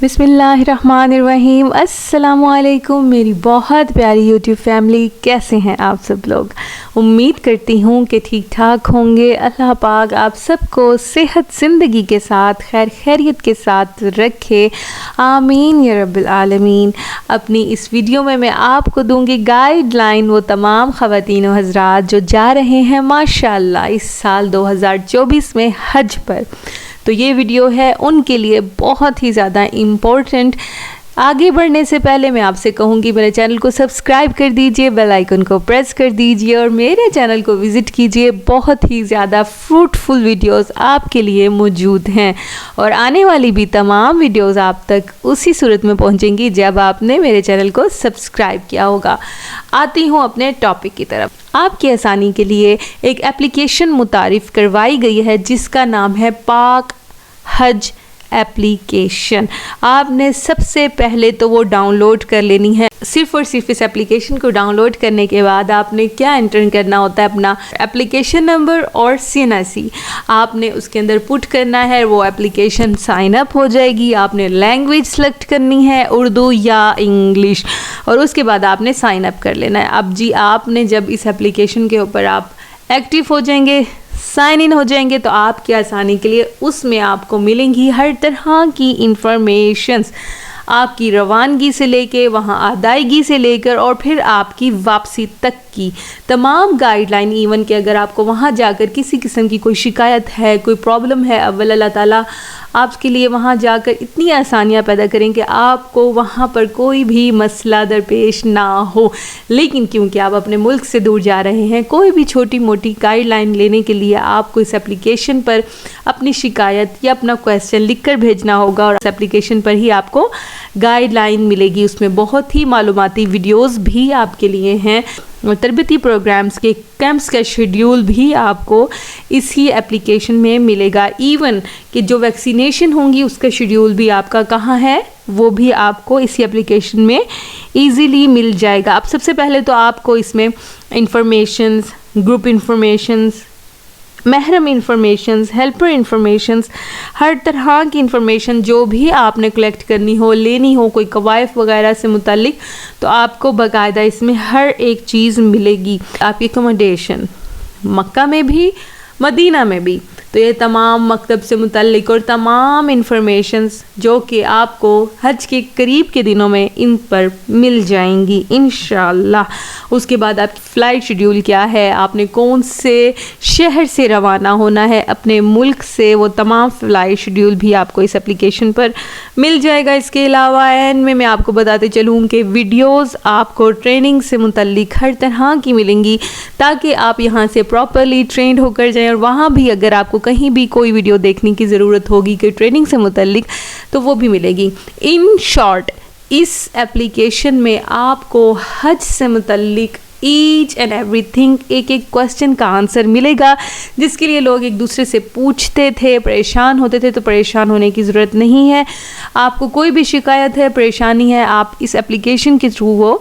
बिस्मिल्लाहिर्रहमानिर्रहीम। अस्सलामुअलैकुम मेरी बहुत प्यारी यूट्यूब फैमिली, कैसे हैं आप सब लोग। उम्मीद करती हूँ कि ठीक ठाक होंगे। अल्लाह पाक आप सबको सेहत ज़िंदगी के साथ खैर खैरियत के साथ रखे, आमीन या रब्बिल आलमीन। अपनी इस वीडियो में मैं आपको दूंगी गाइडलाइन वो तमाम ख़वातीन व हज़रात जो जा रहे हैं माशाअल्लाह इस साल 2024 में हज पर। तो ये वीडियो है उनके लिए बहुत ही ज़्यादा इम्पोर्टेंट। आगे बढ़ने से पहले मैं आपसे कहूँगी मेरे चैनल को सब्सक्राइब कर दीजिए, बेल आइकन को प्रेस कर दीजिए और मेरे चैनल को विज़िट कीजिए। बहुत ही ज़्यादा फ्रूटफुल वीडियोस आपके लिए मौजूद हैं और आने वाली भी तमाम वीडियोस आप तक उसी सूरत में पहुँचेंगी जब आपने मेरे चैनल को सब्सक्राइब किया होगा। आती हूँ अपने टॉपिक की तरफ। आपकी आसानी के लिए एक एप्लीकेशन मुतारिफ़ करवाई गई है जिसका नाम है पाक हज एप्लीकेशन। आपने सबसे पहले तो वो डाउनलोड कर लेनी है। सिर्फ़ और सिर्फ इस एप्लीकेशन को डाउनलोड करने के बाद आपने क्या एंटर करना होता है, अपना एप्लीकेशन नंबर और CNIC आपने उसके अंदर पुट करना है। वो एप्लीकेशन साइन अप हो जाएगी। आपने लैंग्वेज सेलेक्ट करनी है, उर्दू या इंग्लिश, और उसके बाद आपने साइन अप कर लेना है। अब जी आपने जब इस एप्लीकेशन के ऊपर आप एक्टिव हो जाएंगे, साइन इन हो जाएंगे, तो आपकी आसानी के लिए उसमें आपको मिलेंगी हर तरह की इंफॉर्मेशंस, आपकी रवानगी से लेके वहाँ अदायगी से लेकर और फिर आपकी वापसी तक की तमाम गाइडलाइन। इवन कि अगर आपको वहाँ जाकर किसी किस्म की कोई शिकायत है, कोई प्रॉब्लम है, अव्वल अल्लाह ताला आपके लिए वहाँ जाकर इतनी आसानियाँ पैदा करें कि आपको वहाँ पर कोई भी मसला दरपेश ना हो। लेकिन क्योंकि आप अपने मुल्क से दूर जा रहे हैं, कोई भी छोटी मोटी गाइडलाइन लेने के लिए आपको इस एप्लीकेशन पर अपनी शिकायत या अपना क्वेश्चन लिख कर भेजना होगा और इस एप्लीकेशन पर ही आपको गाइडलाइन मिलेगी। उसमें बहुत ही मालूमाती वीडियोस भी आपके लिए हैं और तरबती प्रोग्राम्स के कैंप्स का शेड्यूल भी आपको इसी एप्लीकेशन में मिलेगा। इवन कि जो वैक्सीनेशन होंगी उसका शेड्यूल भी आपका कहाँ है वो भी आपको इसी एप्लीकेशन में इजीली मिल जाएगा। अब सबसे पहले तो आपको इसमें इंफॉर्मेशंस, ग्रुप इंफॉर्मेशंस, महरम इंफॉर्मेशंस, हेल्पर इंफॉर्मेशंस, हर तरह की इंफॉर्मेशन जो भी आपने कलेक्ट करनी हो, लेनी हो, कोई कवायफ वगैरह से मुतालिक, तो आपको बाकायदा इसमें हर एक चीज़ मिलेगी। आपकी अकोमोडेशन मक्का में भी मदीना में भी, तो ये तमाम मकतब से मुतल्लिक और तमाम इंफॉर्मेशंस जो कि आपको हज के करीब के दिनों में इन पर मिल जाएंगी इंशाअल्लाह। उसके बाद आप फ़्लाइट शेड्यूल क्या है, आपने कौन से शहर से रवाना होना है अपने मुल्क से, वो तमाम फ़्लाइट शेड्यूल भी आपको इस एप्लीकेशन पर मिल जाएगा। इसके अलावा एंड में मैं आपको बताते चलूँ कि वीडियोज़ आपको ट्रेनिंग से मुतल्लिक हर तरह की मिलेंगी ताकि आप यहाँ से प्रॉपरली ट्रेंड होकर जाएँ और वहाँ भी अगर आपको कहीं भी कोई वीडियो देखने की ज़रूरत होगी कि ट्रेनिंग से मुतल्लिक, तो वो भी मिलेगी। इन शॉर्ट इस एप्लीकेशन में आपको हज से मुतल्लिक ईच एंड एवरीथिंग, एक एक क्वेश्चन का आंसर मिलेगा जिसके लिए लोग एक दूसरे से पूछते थे, परेशान होते थे। तो परेशान होने की ज़रूरत नहीं है। आपको कोई भी शिकायत है, परेशानी है, आप इस एप्लीकेशन के थ्रू वो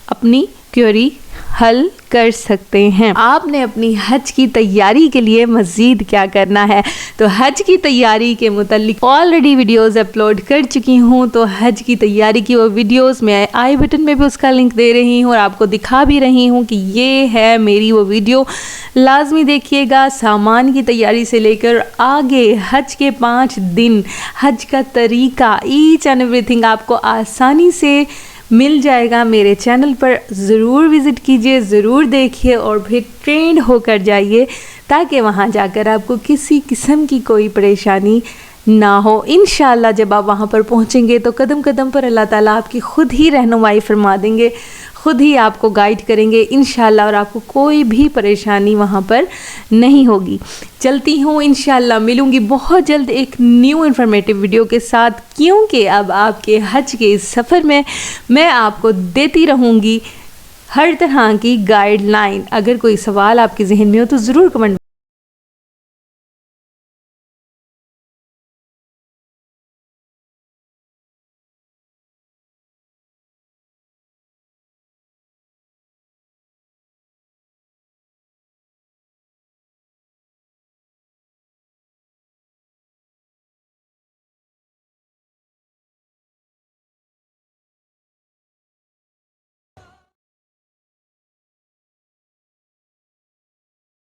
अपनी क्वेरी हल कर सकते हैं। आपने अपनी हज की तैयारी के लिए मज़ीद क्या करना है, तो हज की तैयारी के मुतालिक ऑलरेडी वीडियोस अपलोड कर चुकी हूँ। तो हज की तैयारी की वो वीडियोस मैं आई बटन में भी उसका लिंक दे रही हूँ और आपको दिखा भी रही हूँ कि ये है मेरी वो वीडियो, लाजमी देखिएगा। सामान की तैयारी से लेकर आगे हज के 5 दिन, हज का तरीका, ईच एंड एवरीथिंग आपको आसानी से मिल जाएगा। मेरे चैनल पर ज़रूर विज़िट कीजिए, ज़रूर देखिए और फिर ट्रेंड होकर जाइए ताकि वहाँ जाकर आपको किसी किस्म की कोई परेशानी ना हो। इंशाअल्लाह जब आप वहाँ पर पहुँचेंगे तो कदम कदम पर अल्लाह ताला आपकी ख़ुद ही रहनुमाई फरमा देंगे, ख़ुद ही आपको गाइड करेंगे इंशाअल्लाह और आपको कोई भी परेशानी वहाँ पर नहीं होगी। चलती हूँ, इंशाअल्लाह मिलूँगी बहुत जल्द एक न्यू इन्फॉर्मेटिव वीडियो के साथ, क्योंकि अब आपके हज के इस सफ़र में मैं आपको देती रहूँगी हर तरह की गाइडलाइन। अगर कोई सवाल आपके जहन में हो तो ज़रूर कमेंट